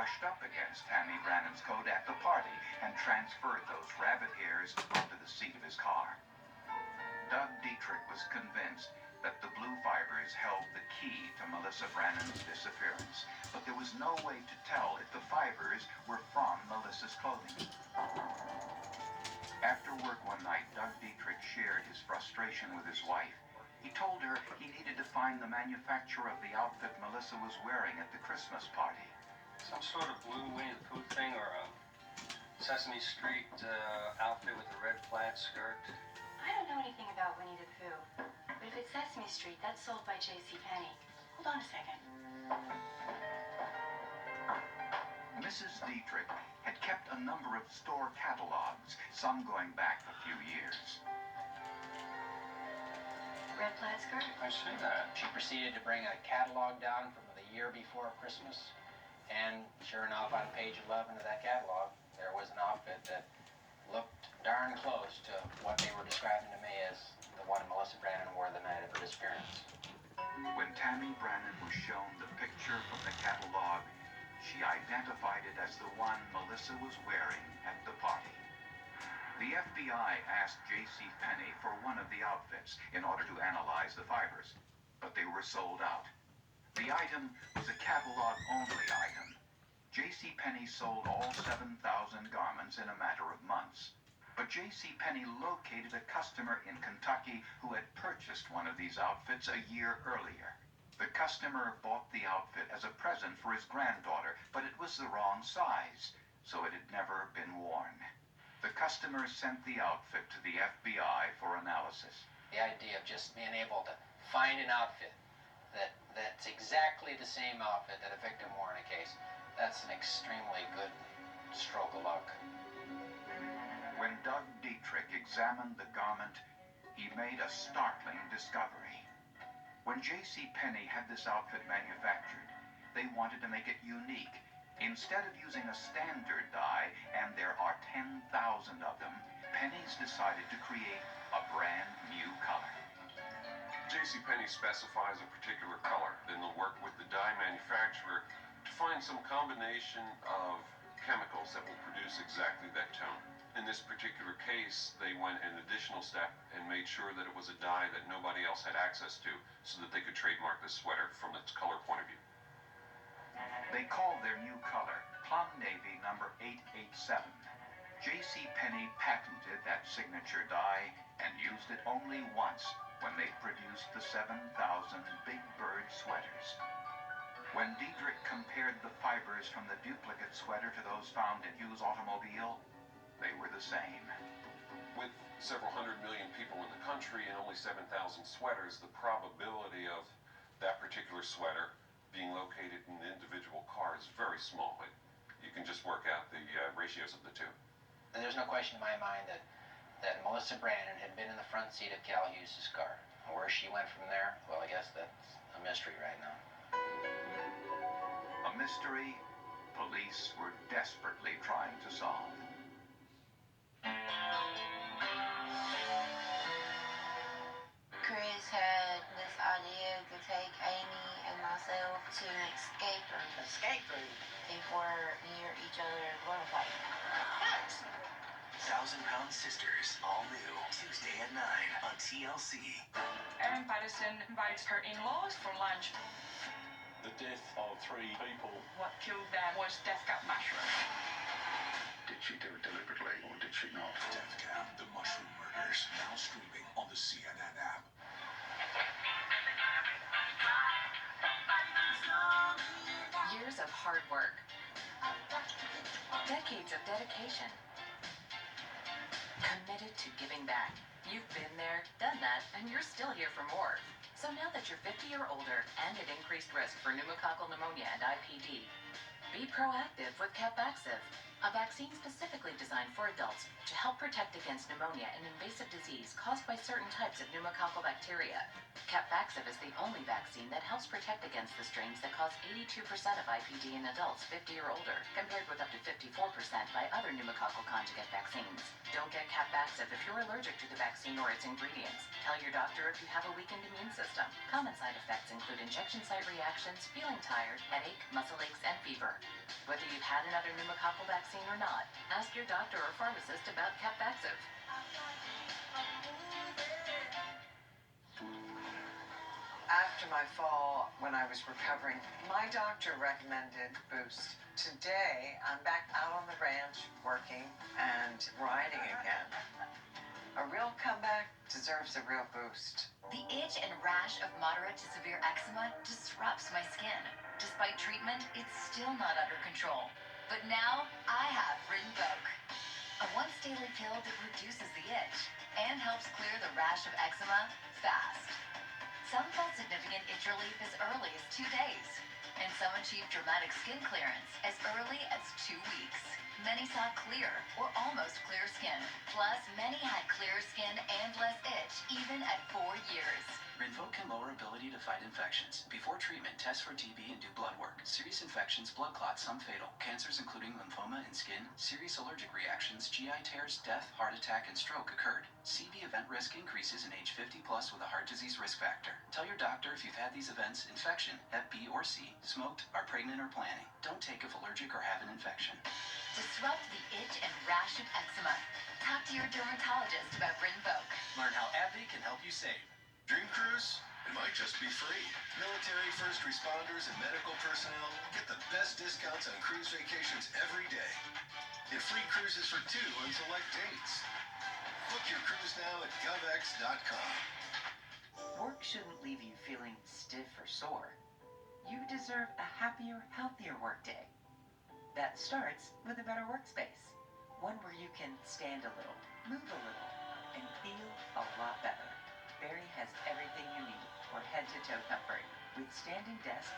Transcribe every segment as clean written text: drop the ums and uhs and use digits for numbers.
brushed up against Tammy Brannan's coat at the party and transferred those rabbit hairs onto the seat of his car. Doug Dietrich was convinced that the blue fibers held the key to Melissa Brannan's disappearance, but there was no way to tell if the fibers were from Melissa's clothing. After work one night, Doug Dietrich shared his frustration with his wife. He told her he needed to find the manufacturer of the outfit Melissa was wearing at the Christmas party. Some sort of blue Winnie the Pooh thing, or a Sesame Street outfit with a red plaid skirt. I don't know anything about Winnie the Pooh, but if it's Sesame Street, that's sold by J.C. Penney. Hold on a second. Mrs. Dietrich had kept a number of store catalogs, some going back a few years. Red plaid skirt? I see that. She proceeded to bring a catalog down from the year before Christmas, and sure enough, on page 11 of that catalog, there was an outfit that looked darn close to what they were describing to me as the one Melissa Brannan wore the night of her disappearance. When Tammy Brannan was shown the picture from the catalog, she identified it as the one Melissa was wearing at the party. The FBI asked J.C. Penney for one of the outfits in order to analyze the fibers, but they were sold out. The item was a catalog-only item. J.C. Penney sold all 7,000 garments in a matter of months. But J.C. Penney located a customer in Kentucky who had purchased one of these outfits a year earlier. The customer bought the outfit as a present for his granddaughter, but it was the wrong size, so it had never been worn. The customer sent the outfit to the FBI for analysis. The idea of just being able to find an outfit that's exactly the same outfit that a victim wore in a case, that's an extremely good stroke of luck. When Doug Dietrich examined the garment, he made a startling discovery. When J.C. Penney had this outfit manufactured, they wanted to make it unique. Instead of using a standard dye, and there are 10,000 of them, Penney's decided to create a brand new color. J.C. Penney specifies a particular color, then they'll work with the dye manufacturer to find some combination of chemicals that will produce exactly that tone. In this particular case, they went an additional step and made sure that it was a dye that nobody else had access to, so that they could trademark this sweater from its color point of view. They called their new color Plum Navy number 887. J.C. Penney patented that signature dye and used it only once when they produced the 7,000 Big Bird sweaters. When Dietrich compared the fibers from the duplicate sweater to those found in Hughes' automobile, they were the same. With several hundred million people in the country and only 7,000 sweaters, the probability of that particular sweater being located in the individual car is very small. You can just work out the ratios of the two. And there's no question in my mind that Melissa Brannan had been in the front seat of Cal Hughes' car. Where she went from there, well, I guess that's a mystery right now. A mystery police were desperately trying to solve. Chris had this idea to take Amy and myself to an escape room. Escape room? If we're near each other, we're gonna fight. 1,000-Pound Sisters, all new, Tuesday at 9 on TLC. Erin Patterson invites her in-laws for lunch. The death of 3 people. What killed them was Death Cab mushroom. Did she do it deliberately or did she not? Death Cab, the mushroom murders, now streaming on the CNN app. Years of hard work. Decades of dedication. Committed to giving back. You've been there, done that, and you're still here for more. So now that you're 50 or older and at increased risk for pneumococcal pneumonia and IPD, be proactive with Capvaxive, a vaccine specifically designed for adults to help protect against pneumonia, an invasive disease caused by certain types of pneumococcal bacteria. Capvaxive is the only vaccine that helps protect against the strains that cause 82% of IPD in adults 50 or older, compared with up to 54% by other pneumococcal conjugate vaccines. Don't get Capvaxive if you're allergic to the vaccine or its ingredients. Tell your doctor if you have a weakened immune system. Common side effects include injection site reactions, feeling tired, headache, muscle aches, and fever. Whether you've had another pneumococcal vaccine or not, ask your doctor or pharmacist about Capvaxive. After my fall, when I was recovering, my doctor recommended Boost. Today, I'm back out on the ranch, working and riding again. A real comeback deserves a real boost. The itch and rash of moderate to severe eczema disrupts my skin. Despite treatment, it's still not under control. But now, I have Rinvoq, a once-daily pill that reduces the itch and helps clear the rash of eczema fast. Some felt significant itch relief as early as 2 days, and some achieved dramatic skin clearance as early as 2 weeks. Many saw clear or almost clear skin. Plus, many had clear skin and less itch, even at 4 years. Rinvoq can lower ability to fight infections. Before treatment, test for TB and do blood work. Serious infections, blood clots, some fatal. Cancers including lymphoma and skin, serious allergic reactions, GI tears, death, heart attack, and stroke occurred. CV event risk increases in age 50 plus with a heart disease risk factor. Tell your doctor if you've had these events, infection, Hep B or C, smoked, are pregnant or planning. Don't take if allergic or have an infection. Disrupt the itch and rash of eczema. Talk to your dermatologist about Rinvoq. Learn how AbbVie can help you save. Dream Cruise? It might just be free. Military, first responders, and medical personnel get the best discounts on cruise vacations every day. Get free cruises for 2 on select dates. Book your cruise now at govx.com. Work shouldn't leave you feeling stiff or sore. You deserve a happier, healthier workday. That starts with a better workspace. One where you can stand a little, move a little, and feel a lot better. Barry has everything you need for head-to-toe comfort, with standing desks,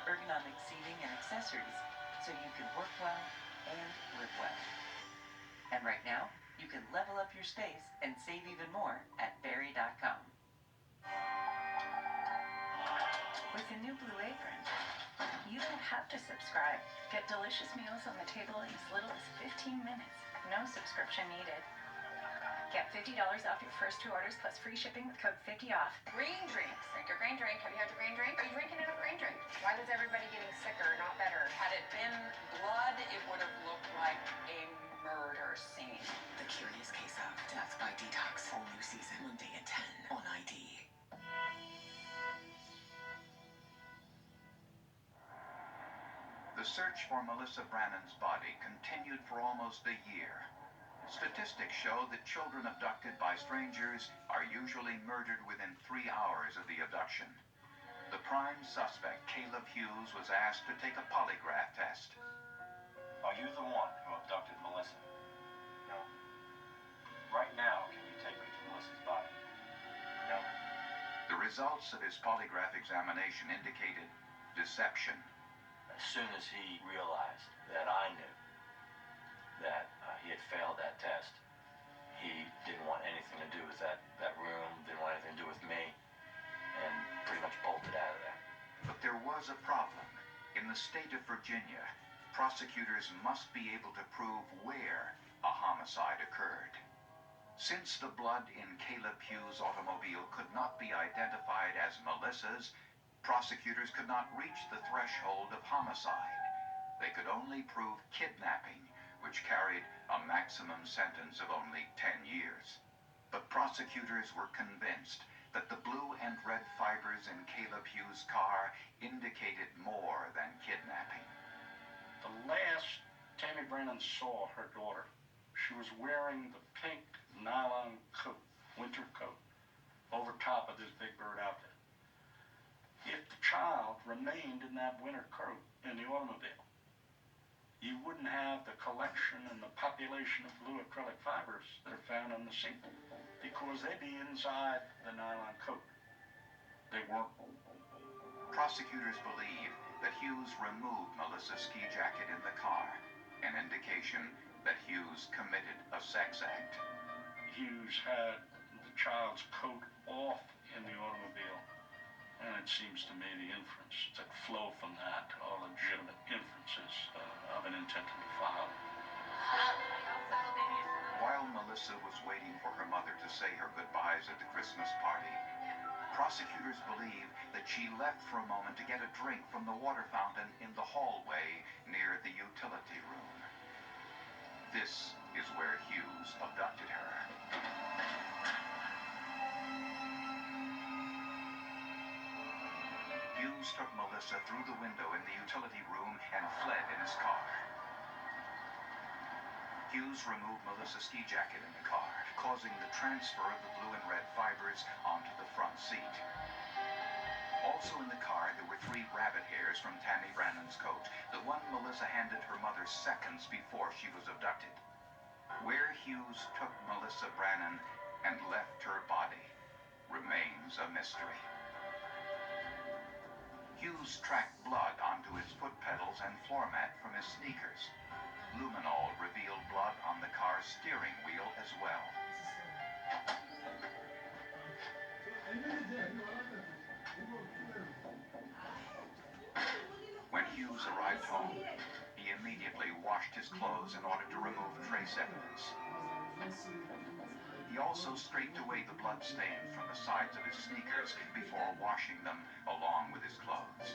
ergonomic seating, and accessories, so you can work well and live well. And right now, you can level up your space and save even more at Barry.com. With the new Blue Apron, you don't have to subscribe. Get delicious meals on the table in as little as 15 minutes. No subscription needed. Get $50 off your first 2 orders plus free shipping with code 50OFF. Green drinks. Drink your green drink. Have you had your green drink? Are you drinking enough green drink? Why was everybody getting sicker, not better? Had it been blood, it would have looked like a murder scene. The Curious Case of Death by Detox. Whole new season, Monday at 10 on ID. The search for Melissa Brannan's body continued for almost a year. Statistics show that children abducted by strangers are usually murdered within 3 hours of the abduction. The prime suspect, Caleb Hughes, was asked to take a polygraph test. Are you the one who abducted Melissa? No. Right now, can you take me to Melissa's body? No. The results of his polygraph examination indicated deception. As soon as he realized that I knew that he had failed that test, he didn't want anything to do with that room, didn't want anything to do with me, and pretty much bolted out of there. But there was a problem. In the state of Virginia, prosecutors must be able to prove where a homicide occurred. Since the blood in Caleb Hughes' automobile could not be identified as Melissa's, prosecutors could not reach the threshold of homicide. They could only prove kidnapping, which carried a maximum sentence of only 10 years. But prosecutors were convinced that the blue and red fibers in Caleb Hughes' car indicated more than kidnapping. The last Tammy Brannan saw her daughter, she was wearing the pink nylon coat, winter coat, over top of this Big Bird outfit. If the child remained in that winter coat in the automobile, you wouldn't have the collection and the population of blue acrylic fibers that are found on the seat, because they'd be inside the nylon coat. They weren't. Prosecutors believe that Hughes removed Melissa's ski jacket in the car, an indication that Hughes committed a sex act. Hughes had the child's coat off in the automobile, and it seems to me the inference that flow from that are legitimate inferences of an intent to defile. While Melissa was waiting for her mother to say her goodbyes at the Christmas party, prosecutors believe that she left for a moment to get a drink from the water fountain in the hallway near the utility room. This is where Hughes abducted her. Hughes took Melissa through the window in the utility room and fled in his car. Hughes removed Melissa's ski jacket in the car, causing the transfer of the blue and red fibers onto the front seat. Also in the car, there were 3 rabbit hairs from Tammy Brannan's coat, the one Melissa handed her mother seconds before she was abducted. Where Hughes took Melissa Brannan and left her body remains a mystery. Hughes tracked blood onto his foot pedals and floor mat from his sneakers. Luminol revealed blood on the car's steering wheel as well. When Hughes arrived home, he immediately washed his clothes in order to remove trace evidence. He also scraped away the blood stain from the sides of his sneakers before washing them along with his clothes.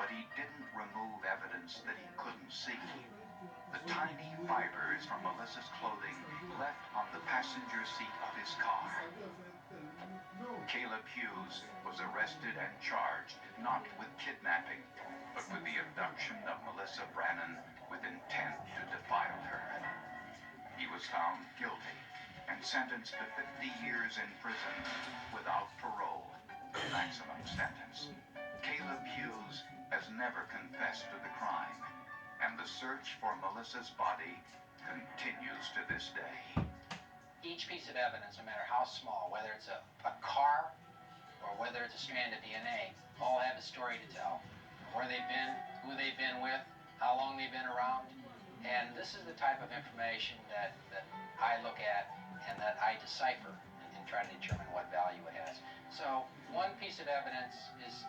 But he didn't remove evidence that he couldn't see. The tiny fibers from Melissa's clothing left on the passenger seat of his car. Caleb Hughes was arrested and charged not with kidnapping, but with the abduction of Melissa Brannan with intent to defile her. He was found guilty and sentenced to 50 years in prison without parole, the maximum sentence. Caleb Hughes has never confessed to the crime, and the search for Melissa's body continues to this day. Each piece of evidence, no matter how small, whether it's a car or whether it's a strand of DNA, all have a story to tell. Where they've been, who they've been with, how long they've been around. And this is the type of information that I look at and that I decipher and try to determine what value it has. So one piece of evidence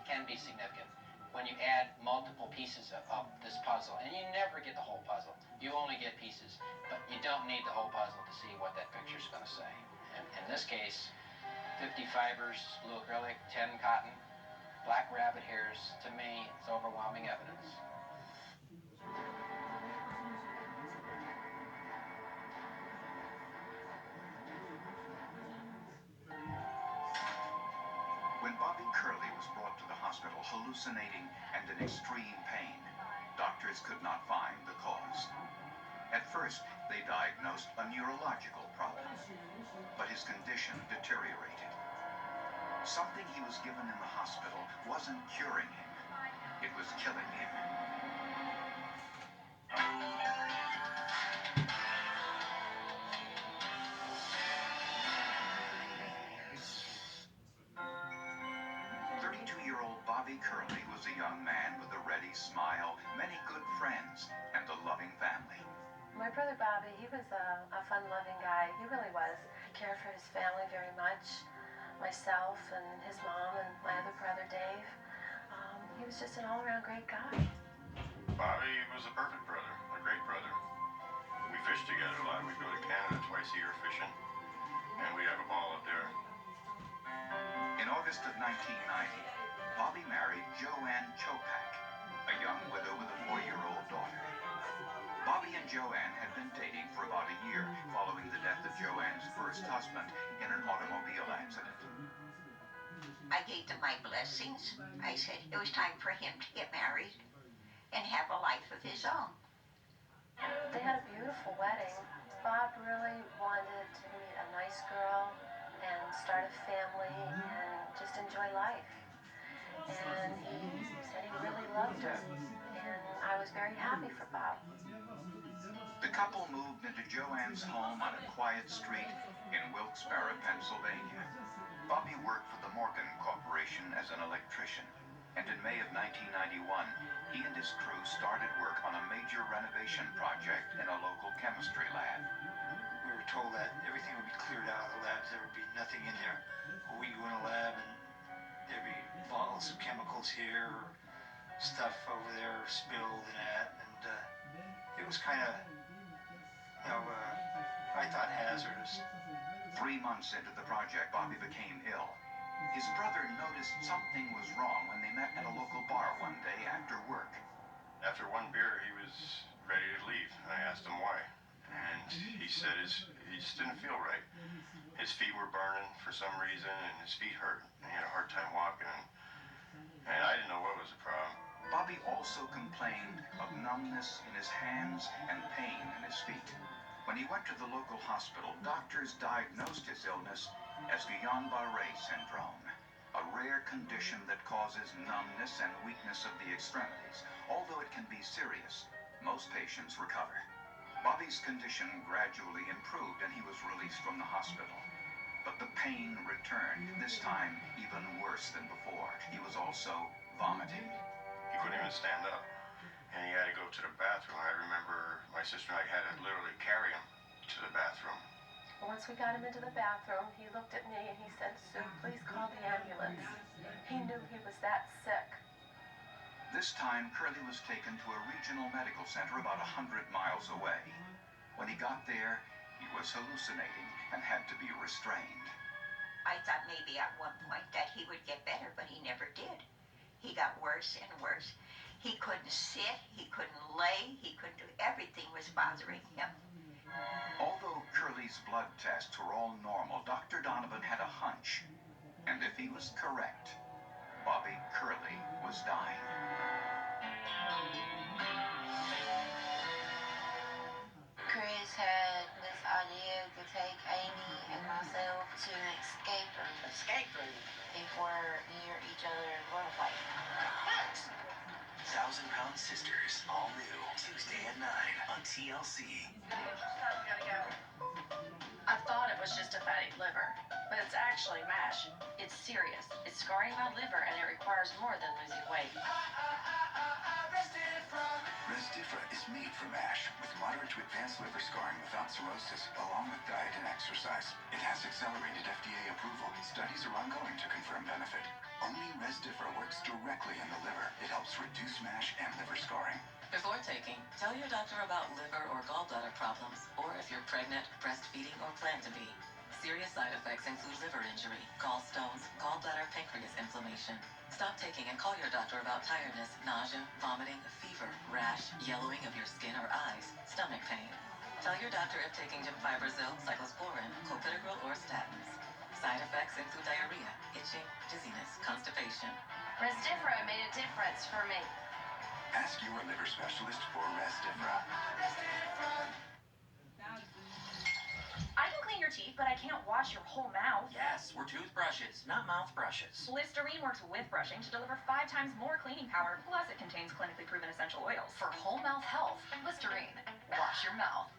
can be significant when you add multiple pieces of this puzzle, and you never get the whole puzzle. You only get pieces, but you don't need the whole puzzle to see what that picture's going to say. And in this case, 50 fibers, blue acrylic, 10 cotton, black rabbit hairs. To me, it's overwhelming evidence. When Bobby Curley was brought to the hospital hallucinating and in extreme pain, doctors could not find the cause. At first, they diagnosed a neurological problem, but his condition deteriorated. Something he was given in the hospital wasn't curing him, it was killing him. Bobby Curley was a young man with a ready smile, many good friends, and a loving family. My brother Bobby, he was a fun-loving guy. He really was. He cared for his family very much, myself and his mom and my other brother Dave. He was just an all-around great guy. Bobby was a perfect brother, a great brother. We fished together a lot. We'd go to Canada twice a year fishing, and we'd have a ball up there. In August of 1990, Bobby married Joanne Chopak, a young widow with a 4-year-old daughter. Bobby and Joanne had been dating for about a year following the death of Joanne's first husband in an automobile accident. I gave them my blessings. I said it was time for him to get married and have a life of his own. They had a beautiful wedding. Bob really wanted to meet a nice girl and start a family and just enjoy life. And he said he really loved her, and I was very happy for Bob. The couple moved into Joanne's home on a quiet street in Wilkes-Barre, Pennsylvania. Bobby worked for the Morgan Corporation as an electrician, and in May of 1991, he and his crew started work on a major renovation project in a local chemistry lab. We were told that everything would be cleared out of the labs, there would be nothing in there. We go in a lab and there'd be bottles of chemicals here, or stuff over there spilled and that, and it was kind of, I thought hazardous. 3 months into the project, Bobby became ill. His brother noticed something was wrong when they met at a local bar one day after work. After one beer, he was ready to leave. I asked him why. And he said he just didn't feel right. His feet were burning for some reason, and his feet hurt. And he had a hard time walking. And I didn't know what was the problem. Bobby also complained of numbness in his hands and pain in his feet. When he went to the local hospital, doctors diagnosed his illness as Guillain-Barré syndrome, a rare condition that causes numbness and weakness of the extremities. Although it can be serious, most patients recover. Bobby's condition gradually improved and he was released from the hospital. But the pain returned, this time even worse than before. He was also vomiting. He couldn't even stand up. And he had to go to the bathroom. I remember my sister and I had to literally carry him to the bathroom. Once we got him into the bathroom, he looked at me and he said, "Sue, please call the ambulance." He knew he was that sick. This time, Curly was taken to a regional medical center about 100 miles away. When he got there, he was hallucinating and had to be restrained. I thought maybe at one point that he would get better, but he never did. He got worse and worse. He couldn't sit, he couldn't lay, he couldn't do everything was bothering him. Although Curly's blood tests were all normal, Dr. Donovan had a hunch. And if he was correct, Bobby Curly was dying. Chris had this idea to take Amy and myself to an escape room. Escape room? If we're near each other and we're fighting. 1,000-Pound Sisters, all new, Tuesday at 9 on TLC. I thought it was just a fatty liver, but it's actually MASH. It's serious. It's scarring my liver and it requires more than losing weight. Resdifra is made for MASH with moderate to advanced liver scarring without cirrhosis, along with diet and exercise. It has accelerated FDA approval. Studies are ongoing to confirm benefit. Only Resdifra works directly in the liver. It helps reduce MASH and liver scarring. Before taking, tell your doctor about liver or gallbladder problems, or if you're pregnant, breastfeeding, or plan to be. Serious side effects include liver injury, gallstones, gallbladder, pancreas inflammation. Stop taking and call your doctor about tiredness, nausea, vomiting, fever, rash, yellowing of your skin or eyes, stomach pain. Tell your doctor if taking Gemfibrozil, cyclosporin, clopidogrel, or statins. Side effects include diarrhea, itching, dizziness, constipation. Resdifra made a difference for me. Ask your liver specialist for Resdifra. I can clean your teeth, but I can't wash your whole mouth. Yes, we're toothbrushes, not mouth brushes. Listerine works with brushing to deliver 5 times more cleaning power, plus it contains clinically proven essential oils. For whole mouth health, Listerine. Wash your mouth.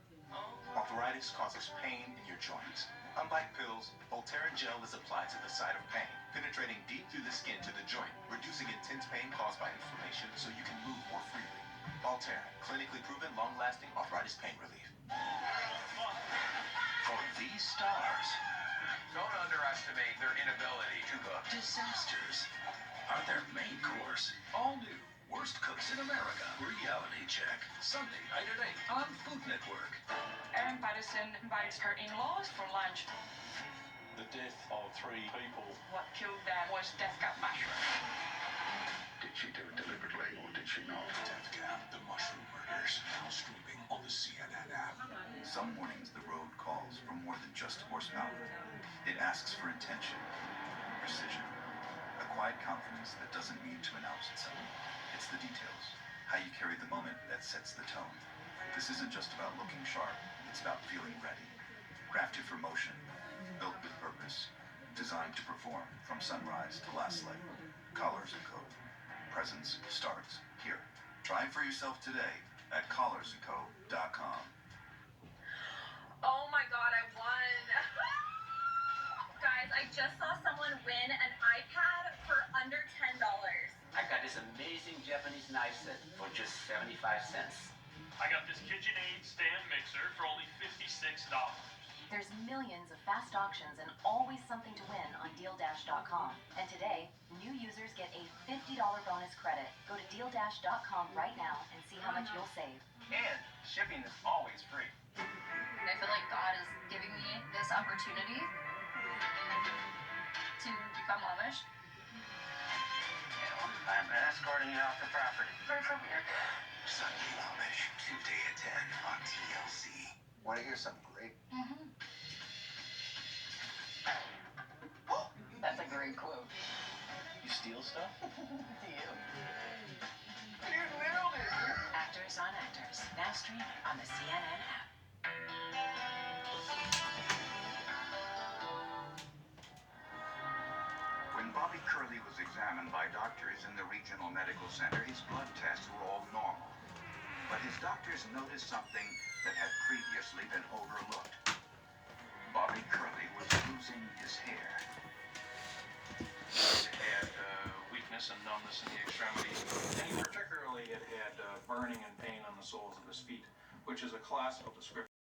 Arthritis causes pain in your joints. Unlike pills, Voltaren gel is applied to the site of pain, penetrating deep through the skin to the joint, reducing intense pain caused by inflammation so you can move more freely. Voltaren, clinically proven long-lasting arthritis pain relief. For these stars, Don't underestimate their inability to cook. disasters are their main course. All new Worst Cooks in America. Reality check. Sunday night at 8 on Food Network. Erin Patterson invites her in-laws for lunch. The death of 3 people. What killed them was death cap mushroom. Did she do it deliberately or did she not? Death Cab, the mushroom murders, now streaming on the CNN app. Some mornings the road calls for more than just horsepower. It asks for intention, precision, a quiet confidence that doesn't need to announce itself. It's the details, how you carry the moment that sets the tone. This isn't just about looking sharp, it's about feeling ready. Crafted for motion, built with purpose, designed to perform from sunrise to last leg. Collars & Co. Presence starts here. Try it for yourself today at collarsandco.com. Oh my god, I won! Guys, I just saw someone win an iPad for under $10. I got this amazing Japanese knife set for just 75 cents. I got this KitchenAid stand mixer for only $56. There's millions of fast auctions and always something to win on DealDash.com. And today, new users get a $50 bonus credit. Go to DealDash.com right now and see how much you'll save. And shipping is always free. I feel like God is giving me this opportunity to become Amish. I'm escorting you off the property. Very so weird. Sunday Amish, Tuesday at 10 on TLC. Want to hear something great? Mm-hmm. That's a great quote. You steal stuff? Deal. You nailed it! Actors on Actors, now streaming on the CNN app. When Bobby Curley was examined by doctors in the regional medical center, his blood tests were all normal. But his doctors noticed something that had previously been overlooked. Bobby Curley was losing his hair. It had weakness and numbness in the extremities, and particularly it had burning and pain on the soles of his feet, which is a classical description